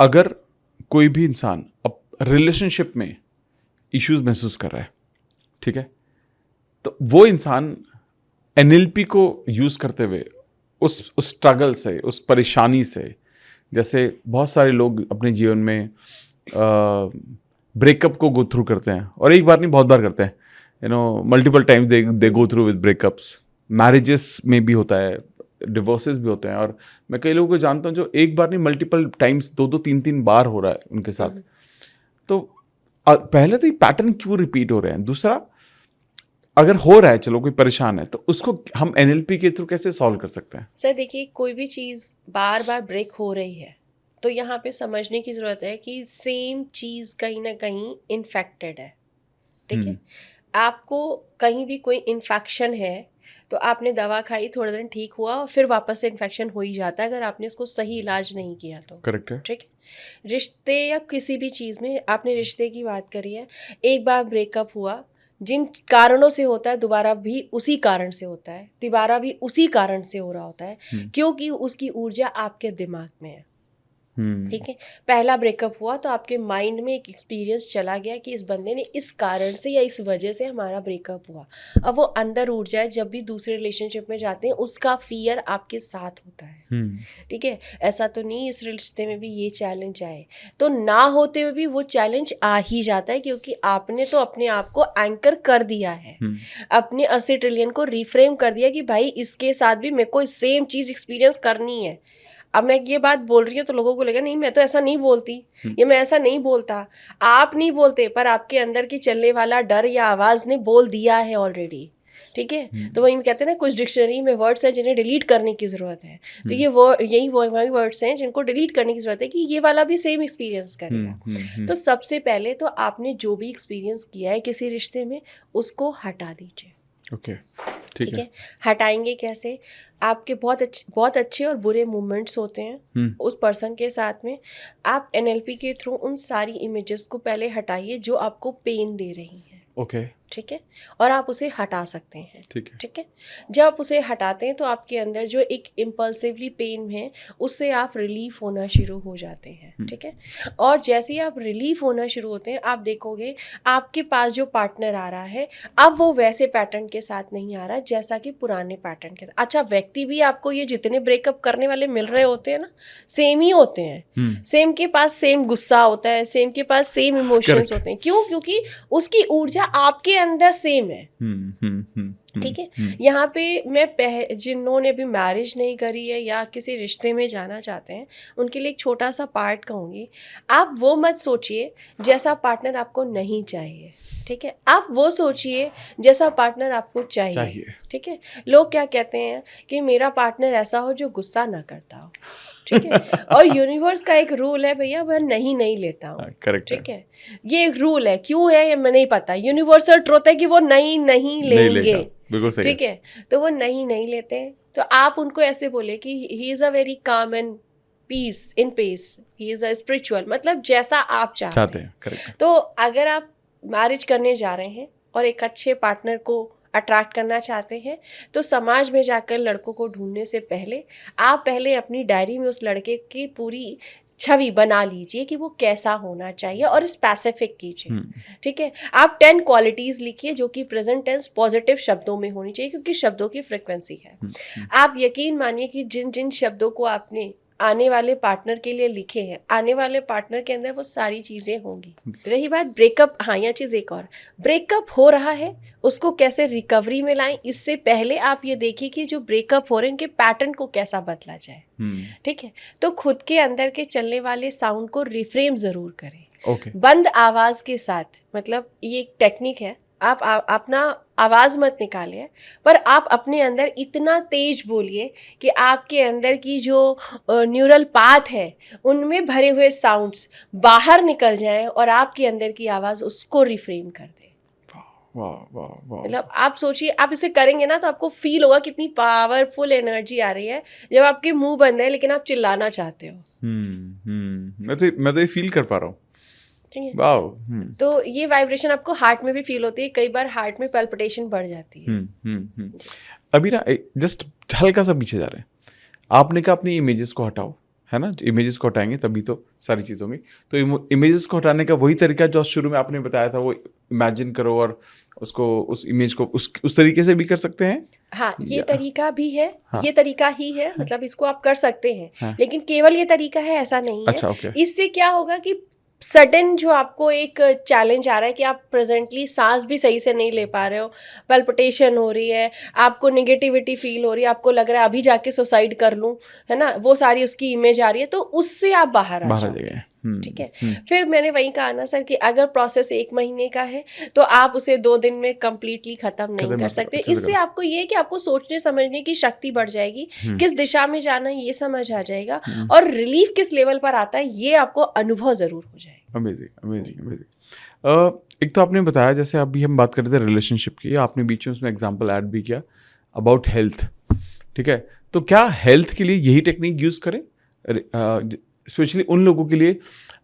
अगर कोई भी इंसान अब रिलेशनशिप में इश्यूज महसूस कर रहा है, ठीक है, तो वो इंसान NLP को यूज़ करते हुए उस स्ट्रगल से, उस परेशानी से, जैसे बहुत सारे लोग अपने जीवन में ब्रेकअप को गो थ्रू करते हैं, और एक बार नहीं बहुत बार करते हैं, multiple times they go through with breakups. Marriages में भी होता है, डिवोर्सेस भी होते हैं, और मैं कई लोगों को जानता हूँ जो एक बार नहीं मल्टीपल टाइम्स, 2-2 3-3 बार हो रहा है उनके साथ। तो पहले तो ये पैटर्न क्यों रिपीट हो रहे हैं? दूसरा, अगर हो रहा है, चलो कोई परेशान है, तो उसको हम NLP के थ्रू कैसे सॉल्व कर सकते हैं? सर देखिए, कोई भी चीज़ बार बार ब्रेक हो रही है तो यहाँ पे समझने की ज़रूरत है कि सेम चीज़ कहीं ना कहीं इन्फेक्टेड है, ठीक है। आपको कहीं भी कोई इन्फेक्शन है तो आपने दवा खाई, थोड़े दिन ठीक हुआ और फिर वापस से इन्फेक्शन हो ही जाता है अगर आपने उसको सही इलाज नहीं किया तो। करेक्ट है। ठीक है। रिश्ते या किसी भी चीज़ में, आपने रिश्ते की बात करी है, एक बार ब्रेकअप हुआ, जिन कारणों से होता है दोबारा भी उसी कारण से होता है, दोबारा भी उसी कारण से हो रहा होता है, क्योंकि उसकी ऊर्जा आपके दिमाग में है। ठीक है। पहला ब्रेकअप हुआ तो आपके माइंड में एक एक्सपीरियंस चला गया कि इस बंदे ने इस कारण से या इस वजह से हमारा ब्रेकअप हुआ। अब वो अंदर उठ जाए, जब भी दूसरे रिलेशनशिप में जाते हैं उसका फियर आपके साथ होता है। ठीक है। ऐसा तो नहीं इस रिश्ते में भी ये चैलेंज आए, तो ना होते हुए भी वो चैलेंज आ ही जाता है, क्योंकि आपने तो अपने आप को एंकर कर दिया है, अपने 80 ट्रिलियन को रिफ्रेम कर दिया कि भाई इसके साथ भी मेरे को सेम चीज़ एक्सपीरियंस करनी है। अब मैं ये बात बोल रही हूँ तो लोगों को लगेगा नहीं मैं तो ऐसा नहीं बोलती, या मैं ऐसा नहीं बोलता। आप नहीं बोलते, पर आपके अंदर की चलने वाला डर या आवाज़ ने बोल दिया है ऑलरेडी। ठीक है। तो वही कहते हैं ना, कुछ डिक्शनरी में वर्ड्स हैं जिन्हें डिलीट करने की ज़रूरत है, तो ये यही वर्ड्स हैं जिनको डिलीट करने की ज़रूरत है कि ये वाला भी सेम एक्सपीरियंस करेगा। तो सबसे पहले तो आपने जो भी एक्सपीरियंस किया है किसी रिश्ते में उसको हटा दीजिए। ओके, ठीक है। हटाएंगे कैसे? आपके बहुत अच्छे और बुरे मोमेंट्स होते हैं उस पर्सन के साथ में। आप NLP के थ्रू उन सारी इमेजेस को पहले हटाइए जो आपको पेन दे रही हैं। ओके, ठीक है। और आप उसे हटा सकते हैं। ठीक है। ठीक है। जब आप उसे हटाते हैं तो आपके अंदर जो एक इम्पल्सिवली पेन है उससे आप रिलीफ होना शुरू हो जाते हैं। ठीक है। और जैसे ही आप रिलीफ होना शुरू होते हैं, आप देखोगे आपके पास जो पार्टनर आ रहा है अब वो वैसे पैटर्न के साथ नहीं आ रहा जैसा कि पुराने पैटर्न के साथ। अच्छा, व्यक्ति भी आपको ये जितने ब्रेकअप करने वाले मिल रहे होते हैं ना, सेम ही होते हैं। सेम के पास सेम गुस्सा होता है, सेम के पास सेम इमोशंस होते हैं। क्यों? क्योंकि उसकी ऊर्जा आपके अंदर सेम है। ठीक है। यहाँ पे मैं जिन्होंने अभी मैरिज नहीं करी है या किसी रिश्ते में जाना चाहते हैं उनके लिए एक छोटा सा पार्ट कहूँगी। आप वो मत सोचिए जैसा पार्टनर आपको नहीं चाहिए। ठीक है। आप वो सोचिए जैसा पार्टनर आपको चाहिए। ठीक है। लोग क्या कहते हैं कि मेरा पार्टनर ऐसा हो जो गुस्सा ना करता हो। ठीक है। और यूनिवर्स का एक रूल है भैया, मैं नहीं लेता हूँ। करेक्ट। ठीक है। ये एक रूल है, क्यों है ये मैं नहीं पता। यूनिवर्सल ट्रुथ है कि वो नहीं लेंगे। ठीक है। तो वो नहीं लेते हैं, तो आप उनको ऐसे बोले कि he is a very calm and peace in pace, he is a spiritual, मतलब जैसा आप चाहते हैं। करेक्ट। तो अगर आप मैरिज करने जा रहे हैं और एक अच्छे पार्टनर को अट्रैक्ट करना चाहते हैं तो समाज में जाकर लड़कों को ढूंढने से पहले आप पहले अपनी डायरी में उस लड़के की पूरी छवि बना लीजिए कि वो कैसा होना चाहिए और स्पेसिफिक कीजिए। ठीक है। आप 10 क्वालिटीज़ लिखिए जो कि प्रेजेंट टेंस पॉजिटिव शब्दों में होनी चाहिए, क्योंकि शब्दों की फ्रिक्वेंसी है। आप यकीन मानिए कि जिन जिन शब्दों को आपने आने वाले पार्टनर के लिए लिखे हैं, आने वाले पार्टनर के अंदर वो सारी चीज़ें होंगी। रही बात ब्रेकअप, हाँ यह चीज़ एक और, ब्रेकअप हो रहा है उसको कैसे रिकवरी में लाएं, इससे पहले आप ये देखिए कि जो ब्रेकअप हो रहे हैं इनके पैटर्न को कैसा बदला जाए। ठीक है। तो खुद के अंदर के चलने वाले साउंड को रिफ्रेम ज़रूर करें। बंद आवाज़ के साथ, मतलब ये एक टेक्निक है, आप अपना आवाज़ मत निकालिए, पर आप अपने अंदर इतना तेज बोलिए कि आपके अंदर की जो न्यूरल पाथ है उनमें भरे हुए साउंड्स बाहर निकल जाएं और आपके अंदर की आवाज़ उसको रिफ्रेम कर दे। मतलब आप सोचिए, आप इसे करेंगे ना तो आपको फील होगा कितनी पावरफुल एनर्जी आ रही है जब आपके मुंह बंद है लेकिन आप चिल्लाना चाहते हो। मैं तो ये फील कर पा रहा हूँ। तो ये वाइब्रेशन आपको हार्ट में भी फील होती है, कई बार हार्ट में पल्पिटेशन बढ़ जाती है। अभी ना जस्ट हल्का सा पीछे जा रहे हैं, आपने कहा अपनी इमेजेस को हटाओ, है ना, इमेजेस को हटाएंगे तभी तो सारी चीज़ होंगी। तो इमेजेस को हटाने का वही तरीका जो शुरू में आपने बताया था, वो इमेजिन करो और उसको, उस इमेज को उस तरीके से भी कर सकते हैं। हाँ, ये तरीका भी है। हाँ। ये तरीका ही है, मतलब इसको आप कर सकते हैं। हाँ। लेकिन केवल ये तरीका है ऐसा नहीं है। अच्छा, ओके। इससे क्या होगा कि सडन जो आपको एक चैलेंज आ रहा है कि आप प्रेजेंटली सांस भी सही से नहीं ले पा रहे हो, पल्पिटेशन हो रही है, आपको नेगेटिविटी फील हो रही है, आपको लग रहा है अभी जाके सुसाइड कर लूं, है ना, वो सारी उसकी इमेज आ रही है, तो उससे आप बाहर आ जाओगे। ठीक है। फिर मैंने वही कहा ना सर कि अगर प्रोसेस 1 महीने का है तो आप उसे 2 दिन में कंप्लीटली खत्म नहीं कर सकते। इससे आपको ये है कि आपको सोचने समझने की शक्ति बढ़ जाएगी, किस दिशा में जाना है ये समझ आ जाएगा, और रिलीफ किस लेवल पर आता है ये आपको अनुभव जरूर हो जाएगा। Amazing, amazing, amazing. एक तो आपने बताया, जैसे अभी हम बात कर रहे थे रिलेशनशिप की, आपने बीच में उसमें एग्जांपल ऐड भी किया अबाउट हेल्थ। ठीक है, तो क्या हेल्थ के लिए यही टेक्निक यूज़ करें, स्पेशली उन लोगों के लिए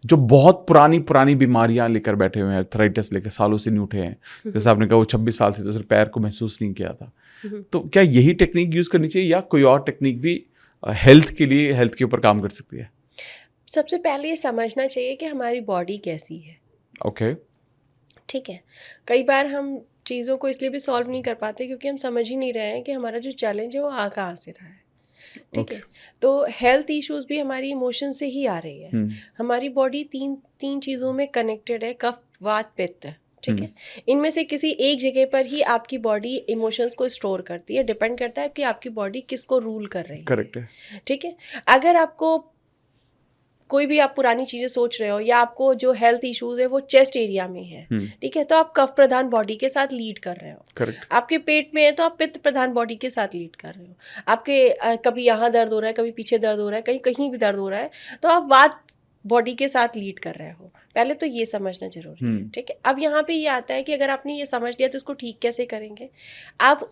जो बहुत पुरानी बीमारियां लेकर बैठे हुए हैं, आर्थराइटिस लेकर सालों से नहीं उठे हैं, जैसे आपने कहा वो 26 साल से तो सिर्फ पैर को महसूस नहीं किया था, तो क्या यही टेक्निक यूज़ करनी चाहिए या कोई और टेक्निक भी हेल्थ के लिए, हेल्थ के ऊपर काम कर सकती है? सबसे पहले ये समझना चाहिए कि हमारी बॉडी कैसी है। ओके। ठीक है, कई बार हम चीज़ों को इसलिए भी सॉल्व नहीं कर पाते क्योंकि हम समझ ही नहीं रहे हैं कि हमारा जो चैलेंज है वो आ कहाँ से रहा है। ठीक है, तो हेल्थ इश्यूज भी हमारी इमोशन से ही आ रही है। हमारी बॉडी तीन चीज़ों में कनेक्टेड है, कफ वात पित्त। ठीक है, इनमें से किसी एक जगह पर ही आपकी बॉडी इमोशंस को स्टोर करती है। डिपेंड करता है कि आपकी बॉडी किसको रूल कर रही है। करेक्ट है। ठीक है, अगर आपको कोई भी आप पुरानी चीज़ें सोच रहे हो या आपको जो हेल्थ इश्यूज है वो चेस्ट एरिया में है, ठीक है, तो आप कफ प्रधान बॉडी के साथ लीड कर रहे हो। करेक्ट। आपके पेट में है तो आप पित्त प्रधान बॉडी के साथ लीड कर रहे हो। आपके कभी यहाँ दर्द हो रहा है, कभी पीछे दर्द हो रहा है, कहीं कहीं भी दर्द हो रहा है, तो आप वात बॉडी के साथ लीड कर रहे हो। पहले तो ये समझना जरूरी है। ठीक है, अब यहाँ पे ये आता है कि अगर आपने ये समझ लिया तो इसको ठीक कैसे करेंगे। आप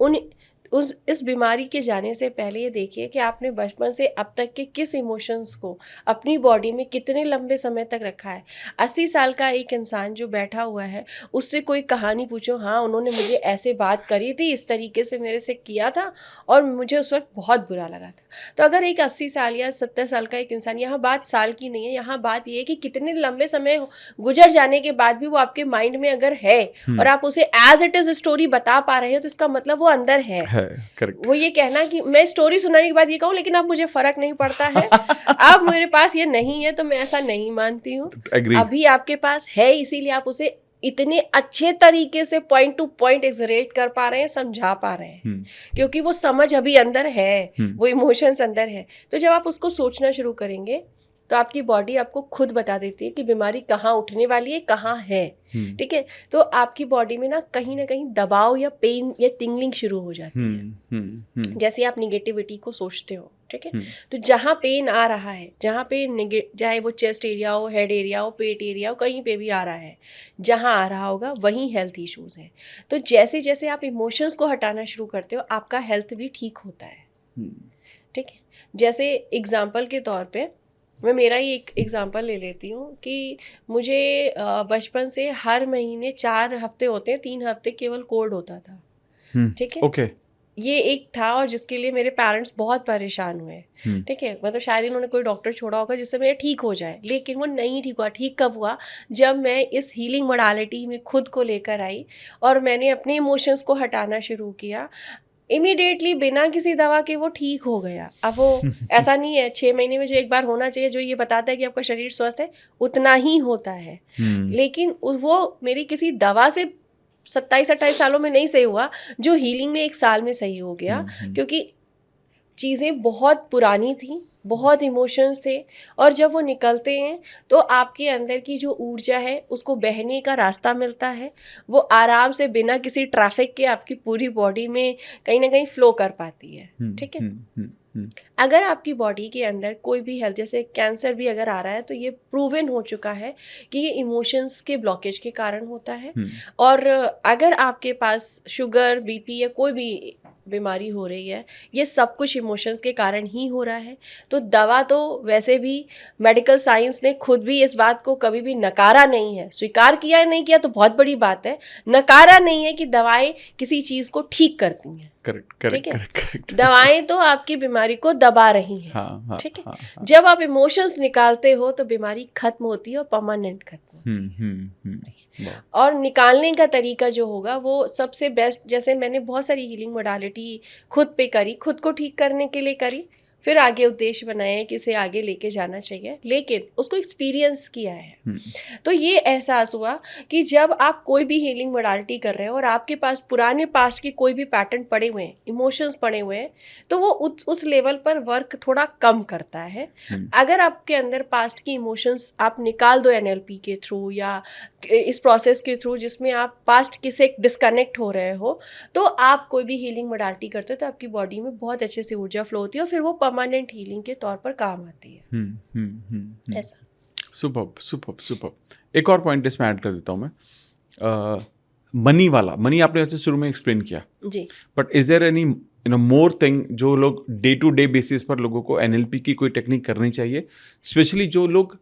इस बीमारी के जाने से पहले ये देखिए कि आपने बचपन से अब तक के किस इमोशंस को अपनी बॉडी में कितने लंबे समय तक रखा है। 80 साल का एक इंसान जो बैठा हुआ है, उससे कोई कहानी पूछो, हाँ उन्होंने मुझे ऐसे बात करी थी, इस तरीके से मेरे से किया था और मुझे उस वक्त बहुत बुरा लगा था। तो अगर एक 80 साल या 70 साल का एक इंसान, यहाँ बात साल की नहीं है, यहाँ बात ये है कि कितने लंबे समय गुजर जाने के बाद भी वो आपके माइंड में अगर है और आप उसे एज इट इज स्टोरी बता पा रहे हो, तो इसका मतलब वो अंदर है। करेक्ट। वो ये कहना कि मैं स्टोरी सुनाने के बाद ये कहूँ लेकिन अब मुझे फर्क नहीं पड़ता है, अब मेरे पास ये नहीं है, तो मैं ऐसा नहीं मानती हूँ। अभी आपके पास है, इसीलिए आप उसे इतने अच्छे तरीके से पॉइंट टू पॉइंट एक्सरेट कर पा रहे हैं, समझा पा रहे हैं, क्योंकि वो समझ अभी अंदर है, वो इमोशंस अंदर है। तो जब आप उसको सोचना शुरू करेंगे तो आपकी बॉडी आपको खुद बता देती है कि बीमारी कहाँ उठने वाली है, कहाँ है। ठीक है, तो आपकी बॉडी में ना कहीं दबाव या पेन या टिंगलिंग शुरू हो जाती है। जैसे आप निगेटिविटी को सोचते हो, ठीक है, तो जहाँ पेन आ रहा है, जहाँ पे चाहे वो चेस्ट एरिया हो, हेड एरिया हो, पेट एरिया हो, कहीं पे भी आ रहा है, जहाँ आ रहा होगा वहीं हेल्थ इश्यूज हैं। तो जैसे जैसे आप इमोशंस को हटाना शुरू करते हो, आपका हेल्थ भी ठीक होता है। ठीक है, जैसे एग्जाम्पल के तौर पे मैं मेरा ही एक एग्जांपल ले लेती हूँ कि मुझे बचपन से हर महीने 4 हफ्ते होते हैं, 3 हफ्ते केवल कोल्ड होता था। ठीक है, ओके। ये एक था और जिसके लिए मेरे पेरेंट्स बहुत परेशान हुए। ठीक है, मतलब शायद इन्होंने कोई डॉक्टर छोड़ा होगा जिससे मेरा ठीक हो जाए, लेकिन वो नहीं ठीक हुआ। ठीक कब हुआ? जब मैं इस हीलिंग मोडालिटी में खुद को लेकर आई और मैंने अपने इमोशंस को हटाना शुरू किया। इमीडिएटली बिना किसी दवा के वो ठीक हो गया। अब वो ऐसा नहीं है 6 महीने में जो एक बार होना चाहिए, जो ये बताता है कि आपका शरीर स्वस्थ है, उतना ही होता है। लेकिन वो मेरी किसी दवा से 27-28 सालों में नहीं सही हुआ, जो हीलिंग में 1 साल में सही हो गया, क्योंकि चीज़ें बहुत पुरानी थी, बहुत इमोशंस थे, और जब वो निकलते हैं तो आपके अंदर की जो ऊर्जा है उसको बहने का रास्ता मिलता है। वो आराम से बिना किसी ट्रैफिक के आपकी पूरी बॉडी में कहीं ना कहीं फ्लो कर पाती है। ठीक है, अगर आपकी बॉडी के अंदर कोई भी हेल्थ, जैसे कैंसर भी अगर आ रहा है, तो ये प्रूवन हो चुका है कि ये इमोशंस के ब्लॉकेज के कारण होता है। और अगर आपके पास शुगर, बीपी या कोई भी बीमारी हो रही है, ये सब कुछ इमोशंस के कारण ही हो रहा है। तो दवा तो वैसे भी मेडिकल साइंस ने खुद भी इस बात को कभी भी नकारा नहीं है, स्वीकार किया नहीं किया तो बहुत बड़ी बात है, नकारा नहीं है कि दवाएं किसी चीज़ को ठीक करती हैं। करेक्ट। दवाएं तो आपकी बीमारी को दबा रही हैं। हाँ, ठीक है। हाँ। जब आप इमोशंस निकालते हो तो बीमारी खत्म होती है और परमानेंट खत्म होती है। और निकालने का तरीका जो होगा वो सबसे बेस्ट, जैसे मैंने बहुत सारी हीलिंग मोडालिटी खुद पे करी, खुद को ठीक करने के लिए करी, फिर आगे उद्देश्य बनाए कि इसे आगे लेके जाना चाहिए, लेकिन उसको एक्सपीरियंस किया है। तो ये एहसास हुआ कि जब आप कोई भी हीलिंग मोडालिटी कर रहे हो और आपके पास पुराने पास्ट के कोई भी पैटर्न पड़े हुए हैं, इमोशंस पड़े हुए हैं, तो वो उस लेवल पर वर्क थोड़ा कम करता है। अगर आपके अंदर पास्ट की इमोशंस आप निकाल दो NLP के थ्रू या इस प्रोसेस के थ्रू जिसमें आप पास्ट किसे डिस्कनेक्ट हो रहे हो, तो आप कोई भी हीलिंग मोडालिटी करते हो तो आपकी बॉडी में बहुत अच्छे से ऊर्जा फ्लो होती है और फिर वो परमानेंट हीलिंग के तौर पर काम आती है। ऐसा। सुपर्ब। एक और पॉइंट इसमें ऐड कर देता हूँ मैं, मनी आपने वैसे शुरू में एक्सप्लेन किया जी, but is there any more thing जो लोग डे टू डे बेसिस पर लोगों को NLP की कोई टेक्निक करनी चाहिए, स्पेशली जो लोग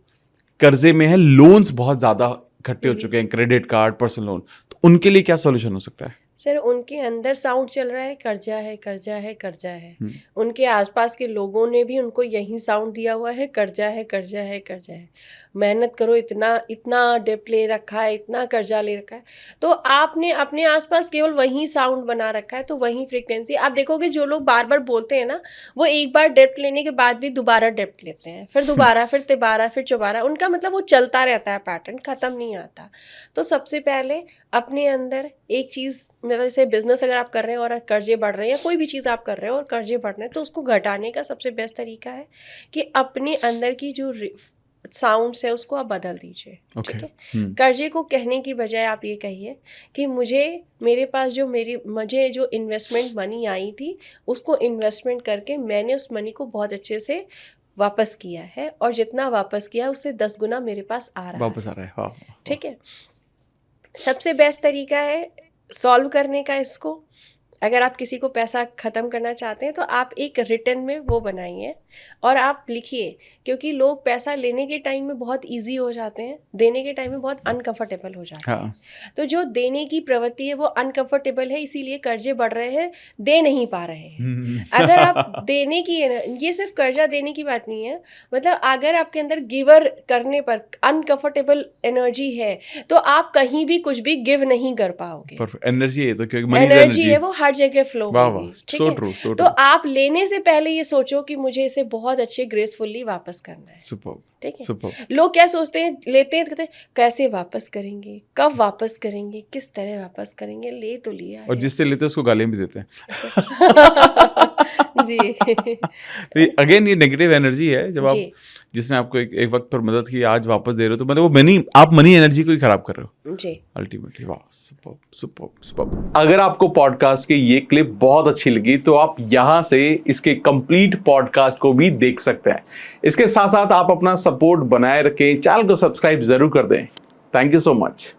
कर्जे में हैं, लोन्स बहुत ज़्यादा इकट्ठे हो चुके हैं, क्रेडिट कार्ड, पर्सनल लोन, तो उनके लिए क्या सॉल्यूशन हो सकता है? सर उनके अंदर साउंड चल रहा है कर्जा है कर्जा है कर्जा है। उनके आसपास के लोगों ने भी उनको यही साउंड दिया हुआ है, कर्जा है कर्जा है कर्जा है। मेहनत करो, इतना इतना डेप्ट ले रखा है, इतना कर्जा ले रखा है, तो आपने अपने आसपास केवल वही साउंड बना रखा है। तो वही फ्रीक्वेंसी आप देखोगे, जो लोग बार बार बोलते हैं ना, वो एक बार डेप्ट लेने के बाद भी दोबारा डेप्ट लेते हैं, फिर दोबारा, फिर तिबारा, फिर चौबारा। उनका मतलब वो चलता रहता है, पैटर्न ख़त्म नहीं आता। तो सबसे पहले अपने अंदर एक चीज़, मतलब जैसे बिजनेस अगर आप कर रहे हैं और कर्जे बढ़ रहे हैं, या कोई भी चीज़ आप कर रहे हो और कर्जे बढ़ रहे हैं, तो उसको घटाने का सबसे बेस्ट तरीका है कि अपने अंदर की जो साउंड्स है उसको आप बदल दीजिए। ठीक है। कर्जे को कहने की बजाय आप ये कहिए कि मेरे पास मुझे जो इन्वेस्टमेंट मनी आई थी, उसको इन्वेस्टमेंट करके मैंने उस मनी को बहुत अच्छे से वापस किया है, और जितना वापस किया उससे 10 गुना मेरे पास आ रहा है। हाँ। ठीक है। सबसे बेस्ट तरीका है सॉल्व करने का इसको। अगर आप किसी को पैसा ख़त्म करना चाहते हैं तो आप एक रिटर्न में वो बनाइए और आप लिखिए, क्योंकि लोग पैसा लेने के टाइम में बहुत इजी हो जाते हैं, देने के टाइम में बहुत अनकंफर्टेबल हो जाते हैं। तो जो देने की प्रवृत्ति है वो अनकंफर्टेबल है, इसीलिए कर्जे बढ़ रहे हैं, दे नहीं पा रहे हैं। अगर आप देने की, ये सिर्फ कर्जा देने की बात नहीं है, मतलब अगर आपके अंदर गिवर करने पर अनकंफर्टेबल एनर्जी है तो आप कहीं भी कुछ भी गिव नहीं कर पाओगे। एनर्जी है तो एनर्जी है वो हर जगह फ्लो होगी। ठीक है। true. तो आप लेने से पहले ये सोचो कि मुझे इसे बहुत अच्छे ग्रेसफुली वापस करना है। ठीक है। लोग क्या सोचते हैं, लेते हैं, कहते हैं कैसे वापस करेंगे, कब वापस करेंगे, किस तरह वापस करेंगे, ले तो लिया और जिससे लेते हैं उसको गालियां भी देते हैं। जी। तो अगेन ये नेगेटिव एनर्जी है, जब आप जिसने आपको एक वक्त पर मदद की आज वापस दे रहे हो, तो मतलब वो आप मनी एनर्जी को ही खराब कर रहे हो जी अल्टीमेटली। वाह, सुपर्ब। अगर आपको पॉडकास्ट की ये क्लिप बहुत अच्छी लगी तो आप यहाँ से इसके कंप्लीट पॉडकास्ट को भी देख सकते हैं। इसके साथ साथ आप अपना सपोर्ट बनाए रखें, चैनल को सब्सक्राइब जरूर कर दें। Thank you so much.